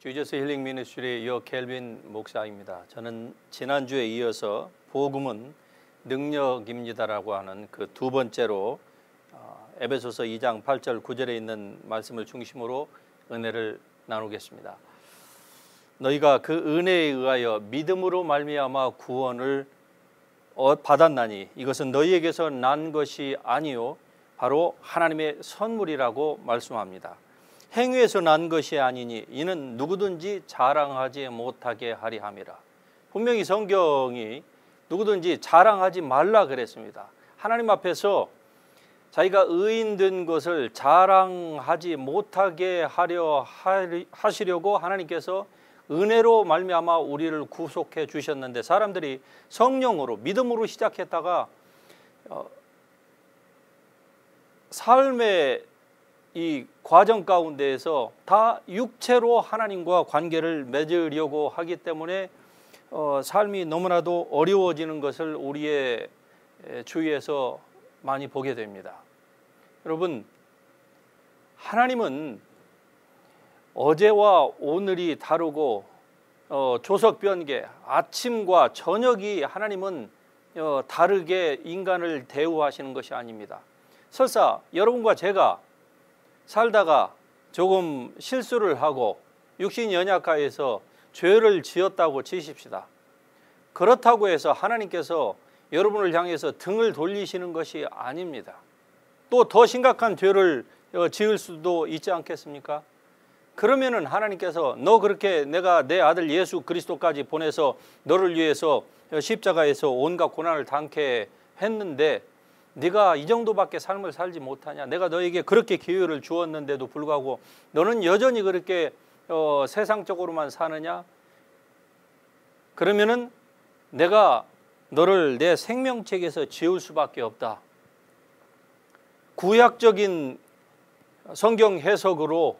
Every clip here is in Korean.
주제스 힐링 미니스트리 요 켈빈 목사입니다. 저는 지난주에 이어서 복음은 능력입니다라고 하는 그 두 번째로 에베소서 2장 8절 9절에 있는 말씀을 중심으로 은혜를 나누겠습니다. 너희가 그 은혜에 의하여 믿음으로 말미암아 구원을 받았나니 이것은 너희에게서 난 것이 아니요 바로 하나님의 선물이라고 말씀합니다. 행위에서 난 것이 아니니 이는 누구든지 자랑하지 못하게 하리 함이라. 분명히 성경이 누구든지 자랑하지 말라 그랬습니다. 하나님 앞에서 자기가 의인된 것을 자랑하지 못하게 하시려고 하나님께서 은혜로 말미암아 우리를 구속해 주셨는데, 사람들이 성령으로 믿음으로 시작했다가 삶의 이 과정 가운데에서 다 육체로 하나님과 관계를 맺으려고 하기 때문에 삶이 너무나도 어려워지는 것을 우리의 주위에서 많이 보게 됩니다. 여러분, 하나님은 어제와 오늘이 다르고 조석변개, 아침과 저녁이 하나님은 다르게 인간을 대우하시는 것이 아닙니다. 설사 여러분과 제가 살다가 조금 실수를 하고 육신 연약하여서 죄를 지었다고 치십시다. 그렇다고 해서 하나님께서 여러분을 향해서 등을 돌리시는 것이 아닙니다. 또 더 심각한 죄를 지을 수도 있지 않겠습니까? 그러면은 하나님께서 너 그렇게 내가 내 아들 예수 그리스도까지 보내서 너를 위해서 십자가에서 온갖 고난을 당케 했는데 네가 이 정도밖에 삶을 살지 못하냐? 내가 너에게 그렇게 기회를 주었는데도 불구하고 너는 여전히 그렇게 세상적으로만 사느냐? 그러면은 내가 너를 내 생명책에서 지울 수밖에 없다. 구약적인 성경 해석으로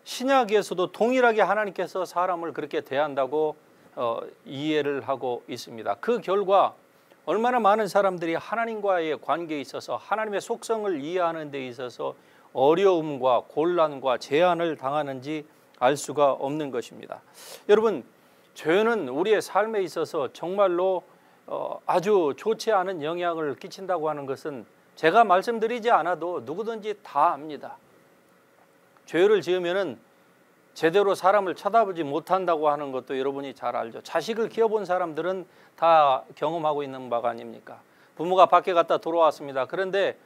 신약에서도 동일하게 하나님께서 사람을 그렇게 대한다고 이해를 하고 있습니다. 그 결과 얼마나 많은 사람들이 하나님과의 관계에 있어서 하나님의 속성을 이해하는 데 있어서 어려움과 곤란과 제한을 당하는지 알 수가 없는 것입니다. 여러분, 죄는 우리의 삶에 있어서 정말로 아주 좋지 않은 영향을 끼친다고 하는 것은 제가 말씀드리지 않아도 누구든지 다 압니다. 죄를 지으면은 제대로 사람을 쳐다보지 못한다고 하는 것도 여러분이 잘 알죠. 자식을 키워본 사람들은 다 경험하고 있는 바가 아닙니까? 부모가 밖에 갔다 돌아왔습니다. 그런데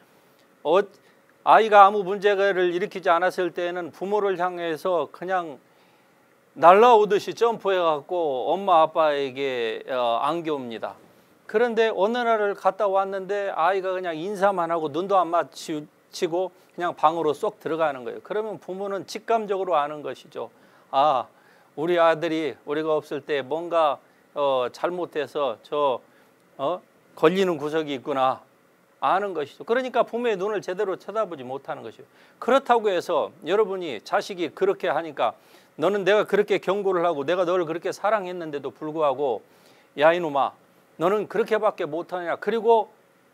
아이가 아무 문제를 일으키지 않았을 때에는 부모를 향해서 그냥 날라오듯이 점프해갖고 엄마 아빠에게 안겨옵니다. 그런데 어느 날을 갔다 왔는데 아이가 그냥 인사만 하고 눈도 안 마주치고 그냥 방으로 쏙 들어가는 거예요. 그러면 부모는 직감적으로 아는 것이죠. 아, 우리 아들이 우리가 없을 때 뭔가 잘못해서 걸리는 구석이 있구나 아는 것이죠. 그러니까 부모의 눈을 제대로 쳐다보지 못하는 것이죠. 그렇다고 해서 여러분이 자식이 그렇게 하니까 너는 내가 그렇게 경고를 하고 내가 너를 그렇게 사랑했는데도 불구하고 야 이놈아 너는 그렇게밖에 못하냐. 그리고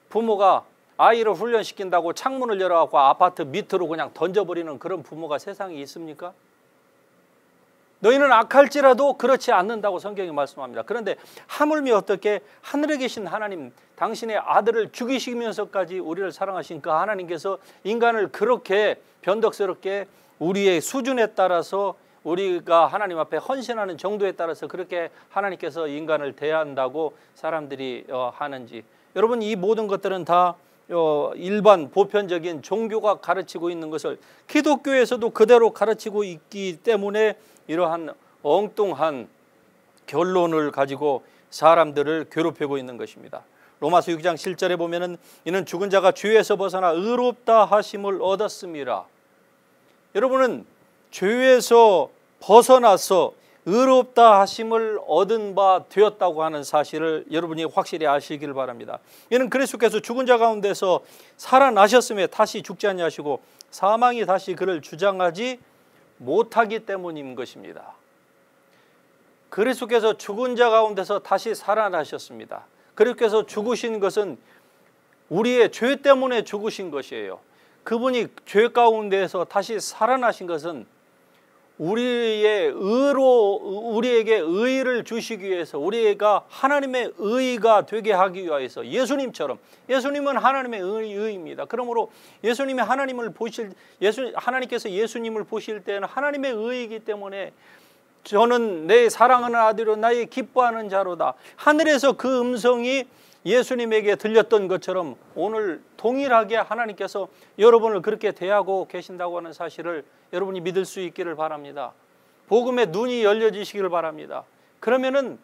부모가 아이를 훈련시킨다고 창문을 열어갖고 아파트 밑으로 그냥 던져버리는 그런 부모가 세상에 있습니까? 너희는 악할지라도 그렇지 않는다고 성경이 말씀합니다. 그런데 하물며 어떻게 하늘에 계신 하나님, 당신의 아들을 죽이시면서까지 우리를 사랑하신 그 하나님께서 인간을 그렇게 변덕스럽게 우리의 수준에 따라서 우리가 하나님 앞에 헌신하는 정도에 따라서 그렇게 하나님께서 인간을 대한다고 사람들이 하는지, 여러분 이 모든 것들은 다 일반 보편적인 종교가 가르치고 있는 것을 기독교에서도 그대로 가르치고 있기 때문에 이러한 엉뚱한 결론을 가지고 사람들을 괴롭히고 있는 것입니다. 로마서 6장 7절에 보면은 이는 죽은 자가 죄에서 벗어나 의롭다 하심을 얻었음이라. 여러분은 죄에서 벗어나서 의롭다 하심을 얻은 바 되었다고 하는 사실을 여러분이 확실히 아시길 바랍니다. 이는 그리스도께서 죽은 자 가운데서 살아나셨음에 다시 죽지 아니하시고 사망이 다시 그를 주장하지 못하기 때문인 것입니다. 그리스도께서 죽은 자 가운데서 다시 살아나셨습니다. 그리스도께서 죽으신 것은 우리의 죄 때문에 죽으신 것이에요. 그분이 죄 가운데에서 다시 살아나신 것은 우리의 우리에게 의를 주시기 위해서, 우리가 하나님의 의가 되게 하기 위해서 예수님처럼, 예수님은 하나님의 의입니다. 그러므로 예수님이 하나님께서 예수님을 보실 때는 하나님의 의이기 때문에 저는 내 사랑하는 아들로 나의 기뻐하는 자로다. 하늘에서 그 음성이 예수님에게 들렸던 것처럼 오늘 동일하게 하나님께서 여러분을 그렇게 대하고 계신다고 하는 사실을 여러분이 믿을 수 있기를 바랍니다. 복음의 눈이 열려지시기를 바랍니다. 그러면은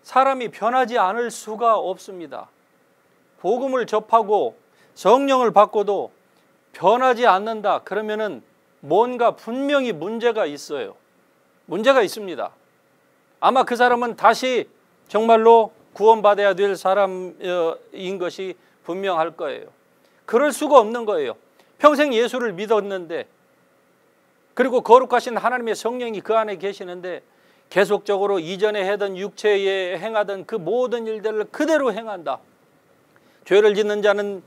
사람이 변하지 않을 수가 없습니다. 복음을 접하고 성령을 받고도 변하지 않는다. 그러면은 뭔가 분명히 문제가 있어요. 문제가 있습니다. 아마 그 사람은 다시 정말로 구원받아야 될 사람인 것이 분명할 거예요. 그럴 수가 없는 거예요. 평생 예수를 믿었는데, 그리고 거룩하신 하나님의 성령이 그 안에 계시는데 계속적으로 이전에 하던 육체에 행하던 그 모든 일들을 그대로 행한다. 죄를 짓는 자는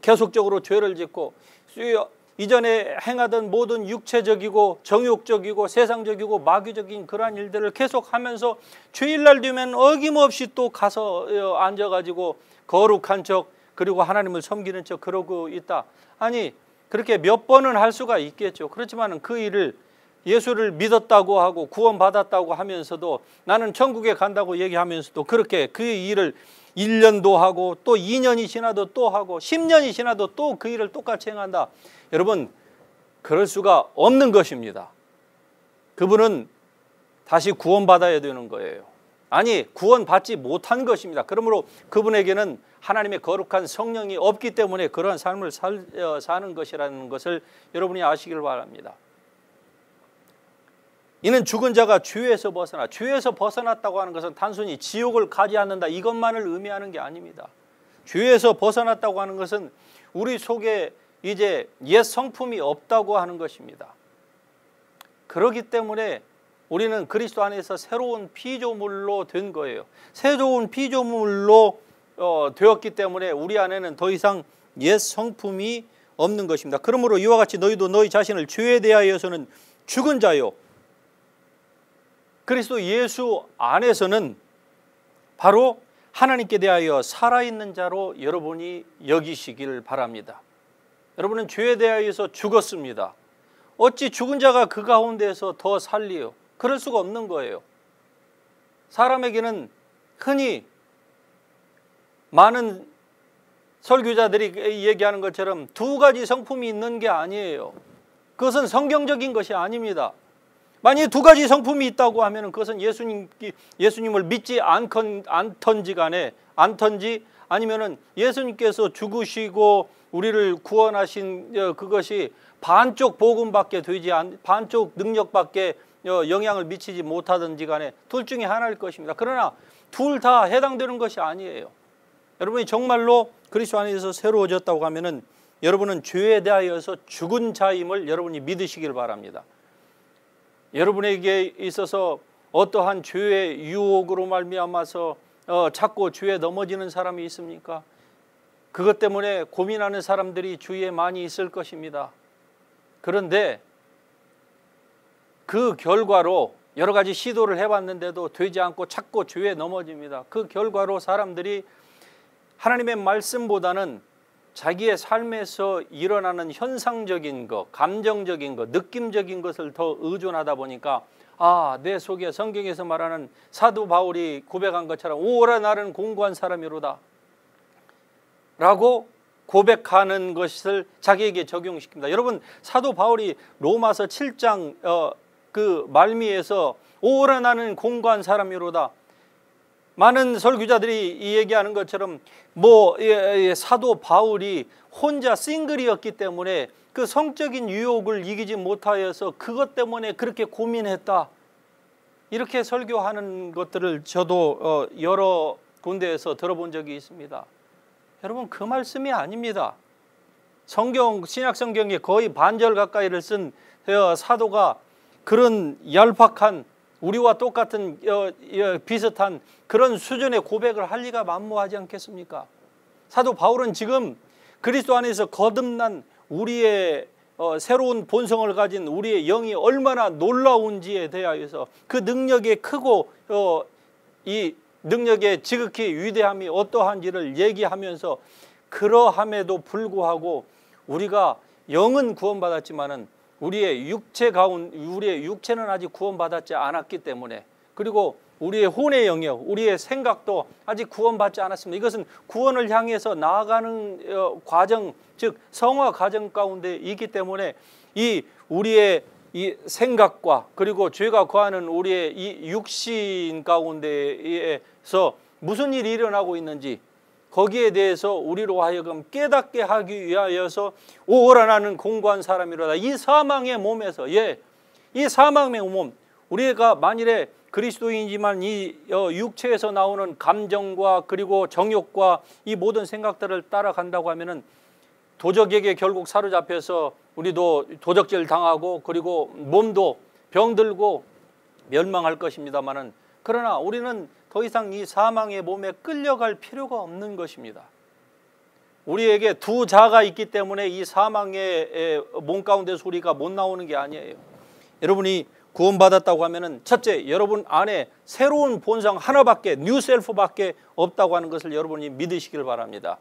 계속적으로 죄를 짓고, 이전에 행하던 모든 육체적이고 정욕적이고 세상적이고 마귀적인 그러한 일들을 계속하면서 주일날 되면 어김없이 또 가서 앉아가지고 거룩한 척, 그리고 하나님을 섬기는 척 그러고 있다. 아니, 그렇게 몇 번은 할 수가 있겠죠. 그렇지만 그 일을 예수를 믿었다고 하고 구원받았다고 하면서도, 나는 천국에 간다고 얘기하면서도 그렇게 그 일을 1년도 하고 또 2년이 지나도 또 하고 10년이 지나도 또 그 일을 똑같이 행한다. 여러분, 그럴 수가 없는 것입니다. 그분은 다시 구원받아야 되는 거예요. 아니, 구원받지 못한 것입니다. 그러므로 그분에게는 하나님의 거룩한 성령이 없기 때문에 그러한 삶을 사는 것이라는 것을 여러분이 아시길 바랍니다. 이는 죽은 자가 죄에서 벗어났다고 하는 것은 단순히 지옥을 가지 않는다, 이것만을 의미하는 게 아닙니다. 죄에서 벗어났다고 하는 것은 우리 속에 이제 옛 성품이 없다고 하는 것입니다. 그렇기 때문에 우리는 그리스도 안에서 새로운 피조물로 된 거예요. 새로운 피조물로 되었기 때문에 우리 안에는 더 이상 옛 성품이 없는 것입니다. 그러므로 이와 같이 너희도 너희 자신을 죄에 대하여서는 죽은 자요, 그리스도 예수 안에서는 바로 하나님께 대하여 살아있는 자로 여러분이 여기시길 바랍니다. 여러분은 죄에 대하여서 죽었습니다. 어찌 죽은 자가 그 가운데에서 더 살리요? 그럴 수가 없는 거예요. 사람에게는 흔히 많은 설교자들이 얘기하는 것처럼 두 가지 성품이 있는 게 아니에요. 그것은 성경적인 것이 아닙니다. 만약에 두 가지 성품이 있다고 하면 그것은 예수님을 믿지 않던지 간에, 않던지 아니면은 예수님께서 죽으시고 우리를 구원하신 그것이 반쪽 복음밖에 되지 반쪽 능력밖에 영향을 미치지 못하든지 간에 둘 중에 하나일 것입니다. 그러나 둘 다 해당되는 것이 아니에요. 여러분이 정말로 그리스도 안에서 새로워졌다고 하면은 여러분은 죄에 대하여서 죽은 자임을 여러분이 믿으시길 바랍니다. 여러분에게 있어서 어떠한 죄의 유혹으로 말미암아서 자꾸 죄에 넘어지는 사람이 있습니까? 그것 때문에 고민하는 사람들이 주위에 많이 있을 것입니다. 그런데 그 결과로 여러 가지 시도를 해봤는데도 되지 않고 자꾸 죄에 넘어집니다. 그 결과로 사람들이 하나님의 말씀보다는 자기의 삶에서 일어나는 현상적인 것, 감정적인 것, 느낌적인 것을 더 의존하다 보니까 내 속에 성경에서 말하는 사도 바울이 고백한 것처럼 오라 나는 공고한 사람이로다 라고 고백하는 것을 자기에게 적용시킵니다. 여러분, 사도 바울이 로마서 7장 그 말미에서 오라 나는 공고한 사람이로다, 많은 설교자들이 얘기하는 것처럼 사도 바울이 혼자 싱글이었기 때문에 그 성적인 유혹을 이기지 못하여서 그것 때문에 그렇게 고민했다, 이렇게 설교하는 것들을 저도 여러 군데에서 들어본 적이 있습니다. 여러분, 그 말씀이 아닙니다. 신약 성경에 거의 반절 가까이를 쓴 사도가 그런 얄팍한, 우리와 똑같은 비슷한 그런 수준의 고백을 할 리가 만무하지 않겠습니까? 사도 바울은 지금 그리스도 안에서 거듭난 우리의 새로운 본성을 가진 우리의 영이 얼마나 놀라운지에 대하여서 그 능력이 크고 이 능력의 지극히 위대함이 어떠한지를 얘기하면서 그러함에도 불구하고 우리가 영은 구원받았지만은 우리의 육체는 아직 구원받았지 않았기 때문에, 그리고 우리의 혼의 영역, 우리의 생각도 아직 구원받지 않았습니다. 이것은 구원을 향해서 나아가는 과정, 즉 성화 과정 가운데 있기 때문에 이 우리의 이 생각과 그리고 죄가 거하는 우리의 이 육신 가운데에서 무슨 일이 일어나고 있는지 거기에 대해서 우리로 하여금 깨닫게 하기 위하여서 오라 나는 공고한 사람이로다. 이 사망의 몸에서, 이 사망의 몸, 우리가 만일에 그리스도인이지만 이 육체에서 나오는 감정과 그리고 정욕과 이 모든 생각들을 따라간다고 하면은 도적에게 결국 사로잡혀서 우리도 도적질 당하고 그리고 몸도 병들고 멸망할 것입니다만은, 그러나 우리는 더 이상 이 사망의 몸에 끌려갈 필요가 없는 것입니다. 우리에게 두 자가 있기 때문에 이 사망의 몸 가운데서 우리가 못 나오는 게 아니에요. 여러분이 구원받았다고 하면은 첫째, 여러분 안에 새로운 본성 하나밖에, 뉴 셀프밖에 없다고 하는 것을 여러분이 믿으시길 바랍니다.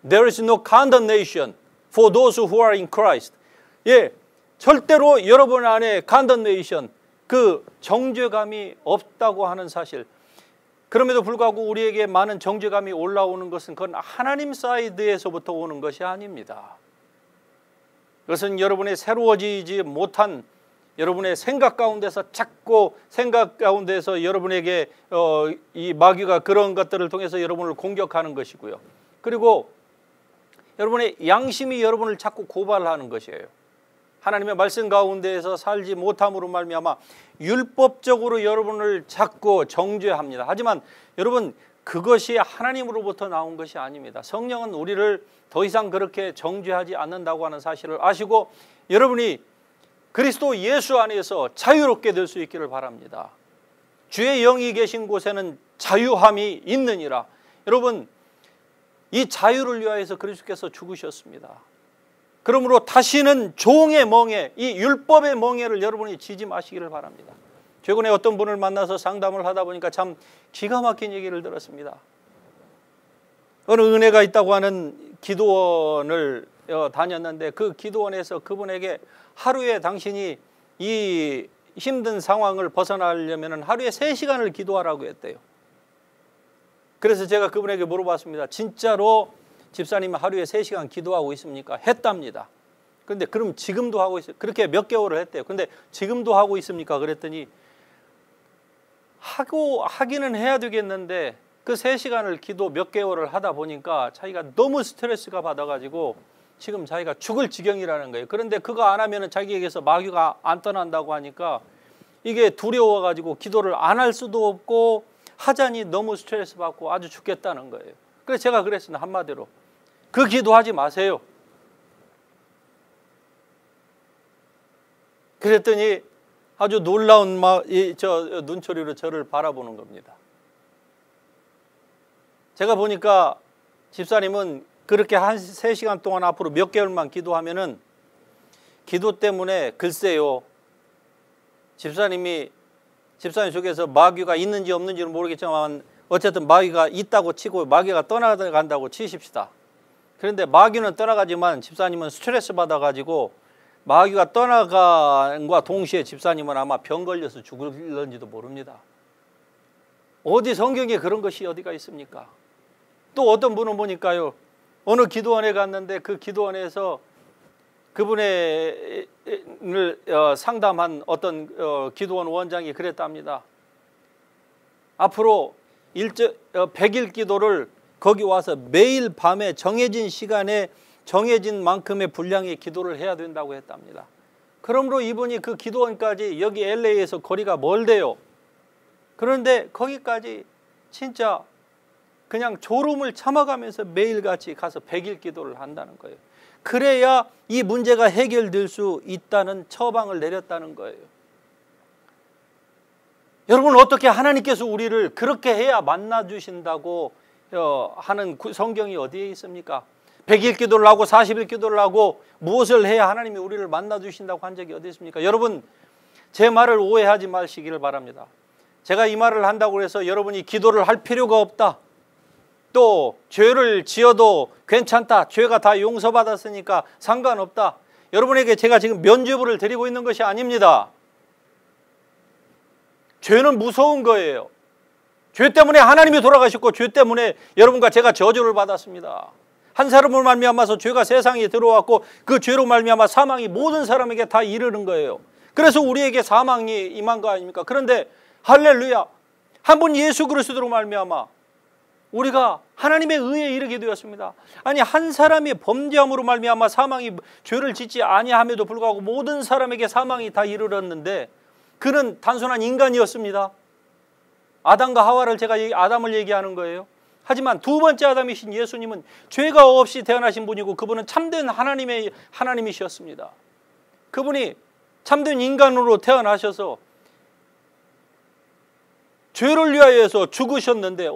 There is no condemnation for those who are in Christ. 절대로 여러분 안에 condemnation, 그 정죄감이 없다고 하는 사실. 그럼에도 불구하고 우리에게 많은 정죄감이 올라오는 것은 그건 하나님 사이드에서부터 오는 것이 아닙니다. 그것은 여러분의 새로워지지 못한 여러분의 생각 가운데서 자꾸 생각 가운데서 여러분에게 이 마귀가 그런 것들을 통해서 여러분을 공격하는 것이고요. 그리고 여러분의 양심이 여러분을 자꾸 고발하는 것이에요. 하나님의 말씀 가운데에서 살지 못함으로 말미암아 율법적으로 여러분을 자꾸 정죄합니다. 하지만 여러분, 그것이 하나님으로부터 나온 것이 아닙니다. 성령은 우리를 더 이상 그렇게 정죄하지 않는다고 하는 사실을 아시고 여러분이 그리스도 예수 안에서 자유롭게 될 수 있기를 바랍니다. 주의 영이 계신 곳에는 자유함이 있느니라. 여러분, 이 자유를 위하여서 그리스도께서 죽으셨습니다. 그러므로 다시는 종의 멍에, 이 율법의 멍에를 여러분이 지지 마시기를 바랍니다. 최근에 어떤 분을 만나서 상담을 하다 보니까 참 기가 막힌 얘기를 들었습니다. 어느 은혜가 있다고 하는 기도원을 다녔는데 그 기도원에서 그분에게 하루에 당신이 이 힘든 상황을 벗어나려면 하루에 3시간을 기도하라고 했대요. 그래서 제가 그분에게 물어봤습니다. 진짜로 집사님은 하루에 3시간 기도하고 있습니까? 했답니다. 그런데 그럼 지금도 하고 있어요? 그렇게 몇 개월을 했대요. 근데 지금도 하고 있습니까? 그랬더니 하기는 해야 되겠는데 그 3시간을 기도 몇 개월을 하다 보니까 자기가 너무 스트레스가 받아가지고 지금 자기가 죽을 지경이라는 거예요. 그런데 그거 안 하면은 자기에게서 마귀가 안 떠난다고 하니까 이게 두려워가지고 기도를 안 할 수도 없고 하자니 너무 스트레스 받고 아주 죽겠다는 거예요. 그래서 제가 그랬습니다. 한마디로 그 기도하지 마세요. 그랬더니 아주 놀라운 눈초리로 저를 바라보는 겁니다. 제가 보니까 집사님은 그렇게 한 3시간 동안 앞으로 몇 개월만 기도하면은 기도 때문에 글쎄요, 집사님 속에서 마귀가 있는지 없는지는 모르겠지만 어쨌든 마귀가 있다고 치고 마귀가 떠나간다고 치십시다. 그런데 마귀는 떠나가지만 집사님은 스트레스 받아가지고 마귀가 떠나간과 동시에 집사님은 아마 병 걸려서 죽을런지도 모릅니다. 어디 성경에 그런 것이 어디가 있습니까? 또 어떤 분은 보니까요, 어느 기도원에 갔는데 그 기도원에서 그분을 상담한 어떤 기도원 원장이 그랬답니다. 앞으로 100일 기도를 거기 와서 매일 밤에 정해진 시간에 정해진 만큼의 분량의 기도를 해야 된다고 했답니다. 그러므로 이분이 그 기도원까지 여기 LA에서 거리가 멀대요. 그런데 거기까지 진짜 그냥 졸음을 참아가면서 매일같이 가서 100일 기도를 한다는 거예요. 그래야 이 문제가 해결될 수 있다는 처방을 내렸다는 거예요. 여러분, 어떻게 하나님께서 우리를 그렇게 해야 만나주신다고 하는 성경이 어디에 있습니까? 100일 기도를 하고 40일 기도를 하고 무엇을 해야 하나님이 우리를 만나 주신다고 한 적이 어디 있습니까? 여러분, 제 말을 오해하지 마시기를 바랍니다. 제가 이 말을 한다고 해서 여러분이 기도를 할 필요가 없다, 또 죄를 지어도 괜찮다, 죄가 다 용서받았으니까 상관없다, 여러분에게 제가 지금 면죄부를 드리고 있는 것이 아닙니다. 죄는 무서운 거예요. 죄 때문에 하나님이 돌아가셨고, 죄 때문에 여러분과 제가 저주를 받았습니다. 한 사람을 말미암아서 죄가 세상에 들어왔고, 그 죄로 말미암아 사망이 모든 사람에게 다 이르는 거예요. 그래서 우리에게 사망이 임한 거 아닙니까? 그런데 할렐루야, 한 분 예수 그리스도로 말미암아 우리가 하나님의 의에 이르게 되었습니다. 아니, 한 사람이 범죄함으로 말미암아 사망이, 죄를 짓지 아니함에도 불구하고 모든 사람에게 사망이 다 이르렀는데, 그는 단순한 인간이었습니다. 아담과 하와를, 제가 아담을 얘기하는 거예요. 하지만 두 번째 아담이신 예수님은 죄가 없이 태어나신 분이고, 그분은 참된 하나님이셨습니다. 그분이 참된 인간으로 태어나셔서 죄를 위하여서 죽으셨는데,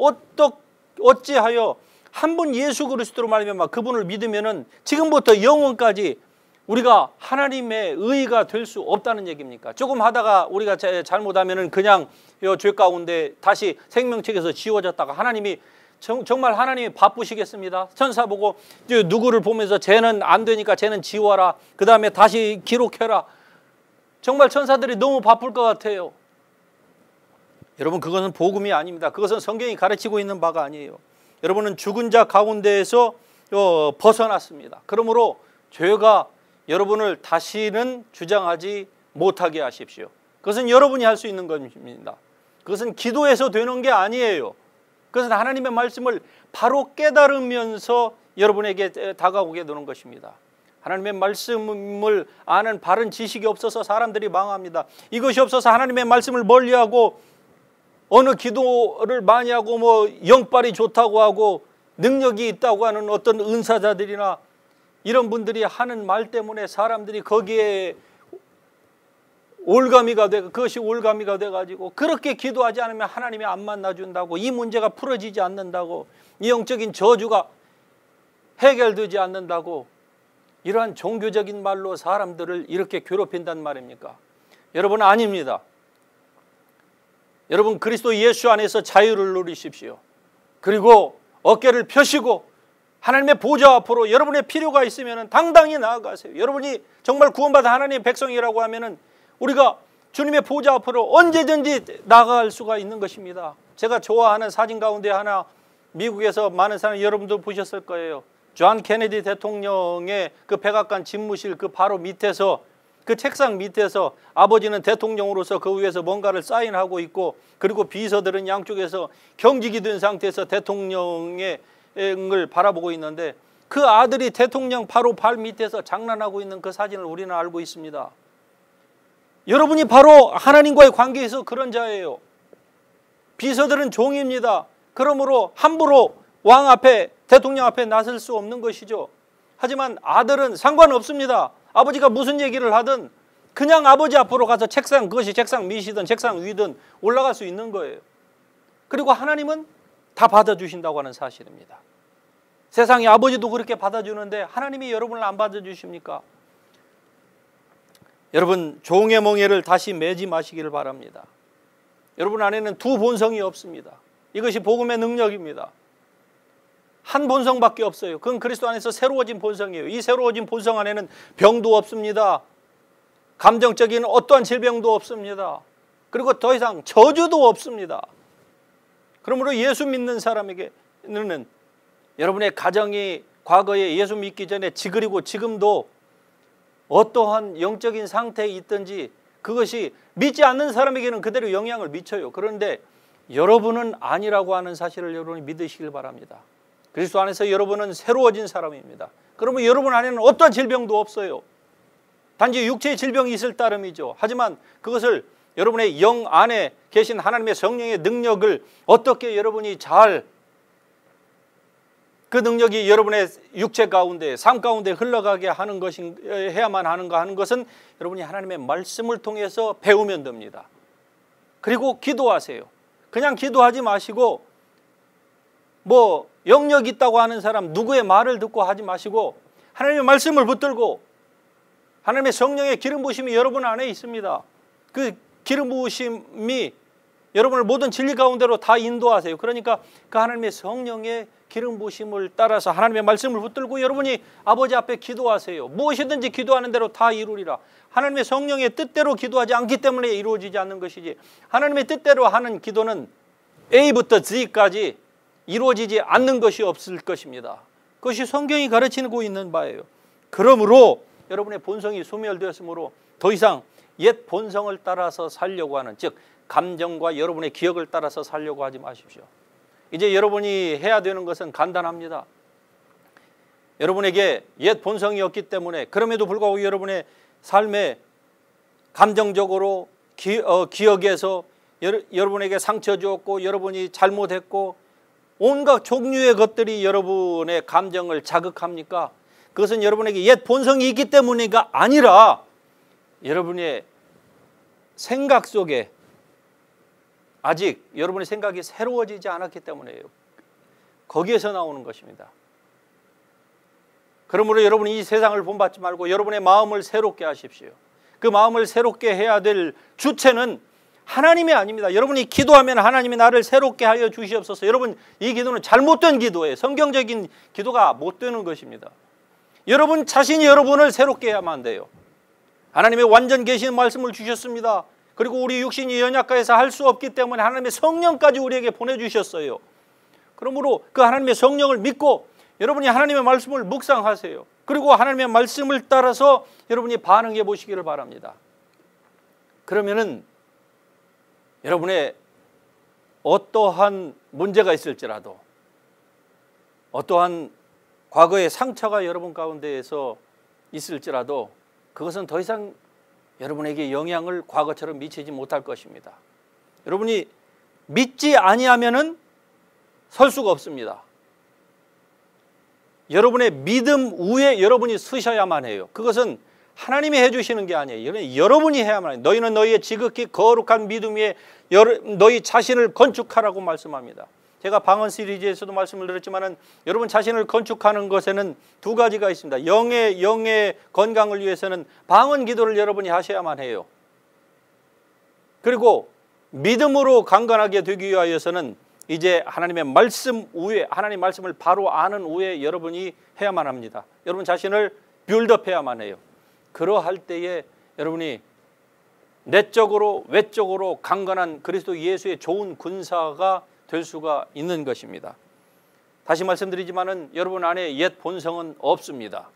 어찌하여 한 분 예수 그리스도로 말미암아 그분을 믿으면은 지금부터 영원까지 우리가 하나님의 의가 될 수 없다는 얘기입니까? 조금 하다가 우리가 잘못하면은 그냥 죄 가운데 다시 생명책에서 지워졌다가, 하나님이 정말 하나님이 바쁘시겠습니다. 천사 보고 누구를 보면서 쟤는 안 되니까 쟤는 지워라, 그 다음에 다시 기록해라. 정말 천사들이 너무 바쁠 것 같아요. 여러분, 그것은 복음이 아닙니다. 그것은 성경이 가르치고 있는 바가 아니에요. 여러분은 죽은 자 가운데에서 벗어났습니다. 그러므로 죄가 여러분을 다시는 주장하지 못하게 하십시오. 그것은 여러분이 할 수 있는 것입니다. 그것은 기도해서 되는 게 아니에요. 그것은 하나님의 말씀을 바로 깨달으면서 여러분에게 다가오게 되는 것입니다. 하나님의 말씀을 아는 바른 지식이 없어서 사람들이 망합니다. 이것이 없어서 하나님의 말씀을 멀리하고, 어느 기도를 많이 하고 뭐 영빨이 좋다고 하고 능력이 있다고 하는 어떤 은사자들이나 이런 분들이 하는 말 때문에 사람들이 거기에 그것이 올가미가 돼가지고, 그렇게 기도하지 않으면 하나님이 안 만나준다고, 이 문제가 풀어지지 않는다고, 이 영적인 저주가 해결되지 않는다고, 이러한 종교적인 말로 사람들을 이렇게 괴롭힌단 말입니까? 여러분, 아닙니다. 여러분, 그리스도 예수 안에서 자유를 누리십시오. 그리고 어깨를 펴시고 하나님의 보좌 앞으로 여러분의 필요가 있으면 당당히 나아가세요. 여러분이 정말 구원받은 하나님의 백성이라고 하면 우리가 주님의 보좌 앞으로 언제든지 나아갈 수가 있는 것입니다. 제가 좋아하는 사진 가운데 하나, 미국에서 많은 사람 여러분도 보셨을 거예요. 존 케네디 대통령의 그 백악관 집무실 그 바로 밑에서, 그 책상 밑에서 아버지는 대통령으로서 그 위에서 뭔가를 사인하고 있고, 그리고 비서들은 양쪽에서 경직이 된 상태에서 대통령을 바라보고 있는데, 그 아들이 대통령 바로 발 밑에서 장난하고 있는 그 사진을 우리는 알고 있습니다. 여러분이 바로 하나님과의 관계에서 그런 자예요. 비서들은 종입니다. 그러므로 함부로 왕 앞에, 대통령 앞에 나설 수 없는 것이죠. 하지만 아들은 상관없습니다. 아버지가 무슨 얘기를 하든 그냥 아버지 앞으로 가서 그것이 책상 밑이든 책상 위든 올라갈 수 있는 거예요. 그리고 하나님은 다 받아주신다고 하는 사실입니다. 세상에 아버지도 그렇게 받아주는데 하나님이 여러분을 안 받아주십니까? 여러분, 종의 멍에를 다시 매지 마시기를 바랍니다. 여러분 안에는 두 본성이 없습니다. 이것이 복음의 능력입니다. 한 본성밖에 없어요. 그건 그리스도 안에서 새로워진 본성이에요. 이 새로워진 본성 안에는 병도 없습니다. 감정적인 어떠한 질병도 없습니다. 그리고 더 이상 저주도 없습니다. 그러므로 예수 믿는 사람에게는 여러분의 가정이 과거에 예수 믿기 전에 그리고 지금도 어떠한 영적인 상태에 있든지 그것이 믿지 않는 사람에게는 그대로 영향을 미쳐요. 그런데 여러분은 아니라고 하는 사실을 여러분이 믿으시길 바랍니다. 그리스도 안에서 여러분은 새로워진 사람입니다. 그러면 여러분 안에는 어떠한 질병도 없어요. 단지 육체의 질병이 있을 따름이죠. 하지만 그것을 여러분의 영 안에 계신 하나님의 성령의 능력을 어떻게 여러분이 잘, 그 능력이 여러분의 육체 가운데, 삶 가운데 흘러가게 하는 것인, 해야만 하는가 하는 것은 여러분이 하나님의 말씀을 통해서 배우면 됩니다. 그리고 기도하세요. 그냥 기도하지 마시고 뭐 영역 있다고 하는 사람 누구의 말을 듣고 하지 마시고 하나님의 말씀을 붙들고 하나님의 성령의 기름 부으심이 여러분 안에 있습니다. 그 기름 부으심이 여러분을 모든 진리 가운데로 다 인도하세요. 그러니까 그 하나님의 성령의 기름 부으심을 따라서 하나님의 말씀을 붙들고 여러분이 아버지 앞에 기도하세요. 무엇이든지 기도하는 대로 다 이루리라. 하나님의 성령의 뜻대로 기도하지 않기 때문에 이루어지지 않는 것이지, 하나님의 뜻대로 하는 기도는 A부터 Z까지 이루어지지 않는 것이 없을 것입니다. 그것이 성경이 가르치고 있는 바예요. 그러므로 여러분의 본성이 소멸되었으므로 더 이상 옛 본성을 따라서 살려고 하는, 즉 감정과 여러분의 기억을 따라서 살려고 하지 마십시오. 이제 여러분이 해야 되는 것은 간단합니다. 여러분에게 옛 본성이 없기 때문에, 그럼에도 불구하고 여러분의 삶에 감정적으로 기억에서 여러분에게 상처 주었고 여러분이 잘못했고 온갖 종류의 것들이 여러분의 감정을 자극합니까? 그것은 여러분에게 옛 본성이 있기 때문이가 아니라 여러분의 생각 속에 아직 여러분의 생각이 새로워지지 않았기 때문이에요. 거기에서 나오는 것입니다. 그러므로 여러분이 이 세상을 본받지 말고 여러분의 마음을 새롭게 하십시오. 그 마음을 새롭게 해야 될 주체는 하나님이 아닙니다. 여러분이 기도하면 하나님이 나를 새롭게 하여 주시옵소서. 여러분, 이 기도는 잘못된 기도예요. 성경적인 기도가 못 되는 것입니다. 여러분 자신이 여러분을 새롭게 해야만 돼요. 하나님의 완전 계신 말씀을 주셨습니다. 그리고 우리 육신이 연약해서 할 수 없기 때문에 하나님의 성령까지 우리에게 보내주셨어요. 그러므로 그 하나님의 성령을 믿고 여러분이 하나님의 말씀을 묵상하세요. 그리고 하나님의 말씀을 따라서 여러분이 반응해 보시기를 바랍니다. 그러면은 여러분의 어떠한 문제가 있을지라도, 어떠한 과거의 상처가 여러분 가운데에서 있을지라도 그것은 더 이상 여러분에게 영향을 과거처럼 미치지 못할 것입니다. 여러분이 믿지 아니하면은 설 수가 없습니다. 여러분의 믿음 위에 여러분이 서셔야만 해요. 그것은 하나님이 해주시는 게 아니에요. 여러분이 해야만 해요. 너희는 너희의 지극히 거룩한 믿음 위에 너희 자신을 건축하라고 말씀합니다. 제가 방언 시리즈에서도 말씀을 드렸지만은 여러분 자신을 건축하는 것에는 두 가지가 있습니다. 영의 건강을 위해서는 방언 기도를 여러분이 하셔야만 해요. 그리고 믿음으로 강건하게 되기 위하여서는 이제 하나님의 말씀 위에, 하나님 말씀을 바로 아는 위에 여러분이 해야만 합니다. 여러분 자신을 빌드업해야만 해요. 그러할 때에 여러분이 내적으로 외적으로 강건한 그리스도 예수의 좋은 군사가 될 수가 있는 것입니다. 다시 말씀드리지만은 여러분 안에 옛 본성은 없습니다.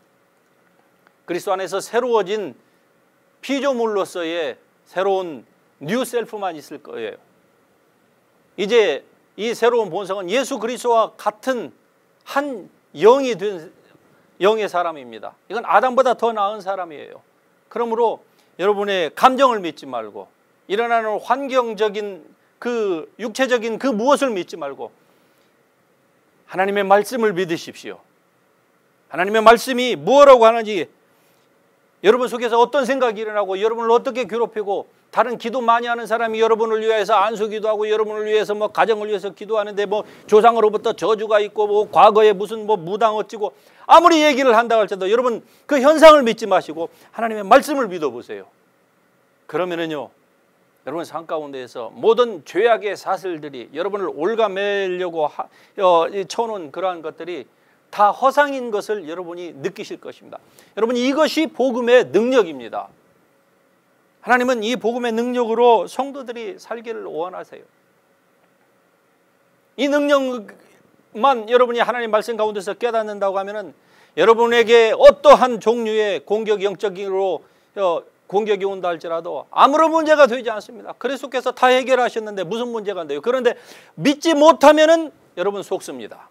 그리스도 안에서 새로워진 피조물로서의 새로운 뉴 셀프만 있을 거예요. 이제 이 새로운 본성은 예수 그리스도와 같은 한 영이 된 영의 사람입니다. 이건 아담보다 더 나은 사람이에요. 그러므로 여러분의 감정을 믿지 말고 일어나는 환경적인 그 육체적인 그 무엇을 믿지 말고 하나님의 말씀을 믿으십시오. 하나님의 말씀이 뭐라고 하는지, 여러분 속에서 어떤 생각이 일어나고 여러분을 어떻게 괴롭히고, 다른 기도 많이 하는 사람이 여러분을 위해서 안수기도하고 여러분을 위해서 뭐 가정을 위해서 기도하는데 뭐 조상으로부터 저주가 있고 뭐 과거에 무슨 뭐 무당 어찌고 아무리 얘기를 한다고 할지라도 여러분 그 현상을 믿지 마시고 하나님의 말씀을 믿어보세요. 그러면은요, 여러분 삶 가운데에서 모든 죄악의 사슬들이 여러분을 올가매려고 쳐놓은 그러한 것들이 다 허상인 것을 여러분이 느끼실 것입니다. 여러분, 이것이 복음의 능력입니다. 하나님은 이 복음의 능력으로 성도들이 살기를 원하세요. 이 능력만 여러분이 하나님 말씀 가운데서 깨닫는다고 하면은 여러분에게 어떠한 종류의 공격이 영적으로 공격이 온다 할지라도 아무런 문제가 되지 않습니다. 그리스도께서 다 해결하셨는데 무슨 문제가 안 돼요. 그런데 믿지 못하면은 여러분 속습니다.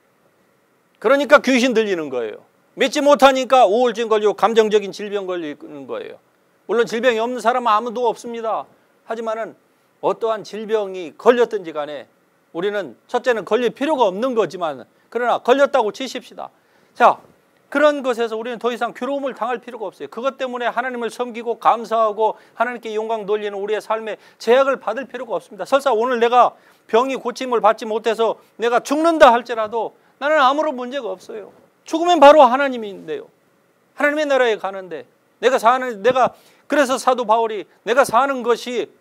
그러니까 귀신 들리는 거예요. 믿지 못하니까 우울증 걸리고 감정적인 질병 걸리는 거예요. 물론 질병이 없는 사람은 아무도 없습니다. 하지만은 어떠한 질병이 걸렸든지 간에 우리는 첫째는 걸릴 필요가 없는 거지만, 그러나 걸렸다고 치십시다. 자, 그런 것에서 우리는 더 이상 괴로움을 당할 필요가 없어요. 그것 때문에 하나님을 섬기고 감사하고 하나님께 영광 돌리는 우리의 삶에 제약을 받을 필요가 없습니다. 설사 오늘 내가 병이 고침을 받지 못해서 내가 죽는다 할지라도 나는 아무런 문제가 없어요. 죽으면 바로 하나님인데요. 하나님의 나라에 가는데 내가 그래서 사도 바울이 내가 사는 것이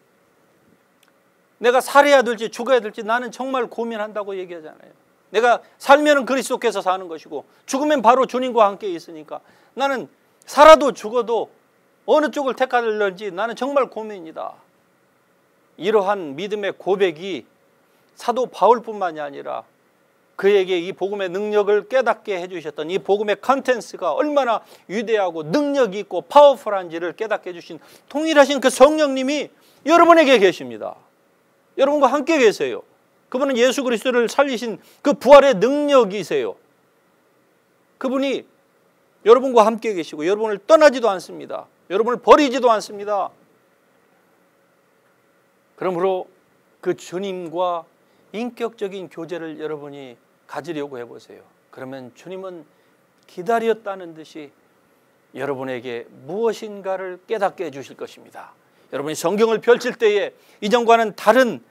내가 살아야 될지 죽어야 될지 나는 정말 고민한다고 얘기하잖아요. 내가 살면은 그리스도께서 사는 것이고 죽으면 바로 주님과 함께 있으니까 나는 살아도 죽어도 어느 쪽을 택할런지 나는 정말 고민이다. 이러한 믿음의 고백이 사도 바울뿐만이 아니라 그에게 이 복음의 능력을 깨닫게 해주셨던 이 복음의 컨텐츠가 얼마나 위대하고 능력이 있고 파워풀한지를 깨닫게 해주신 통일하신 그 성령님이 여러분에게 계십니다. 여러분과 함께 계세요. 그분은 예수 그리스도를 살리신 그 부활의 능력이세요. 그분이 여러분과 함께 계시고 여러분을 떠나지도 않습니다. 여러분을 버리지도 않습니다. 그러므로 그 주님과 인격적인 교제를 여러분이 가지려고 해보세요. 그러면 주님은 기다렸다는 듯이 여러분에게 무엇인가를 깨닫게 해주실 것입니다. 여러분이 성경을 펼칠 때에 이전과는 다른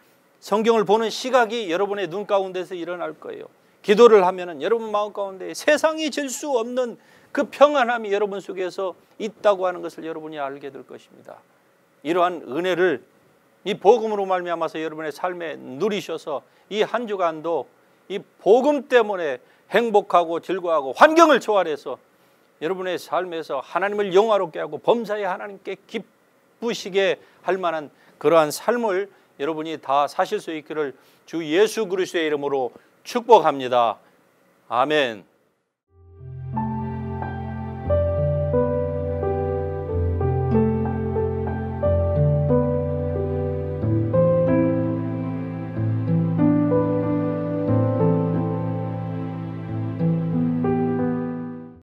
성경을 보는 시각이 여러분의 눈 가운데서 일어날 거예요. 기도를 하면은 여러분 마음 가운데 세상이 질 수 없는 그 평안함이 여러분 속에서 있다고 하는 것을 여러분이 알게 될 것입니다. 이러한 은혜를 이 복음으로 말미암아서 여러분의 삶에 누리셔서 이 한 주간도 이 복음 때문에 행복하고 즐거워하고 환경을 초월해서 여러분의 삶에서 하나님을 영화롭게 하고 범사에 하나님께 기쁘시게 할 만한 그러한 삶을 여러분이 다 사실 수 있기를 주 예수 그리스도의 이름으로 축복합니다. 아멘.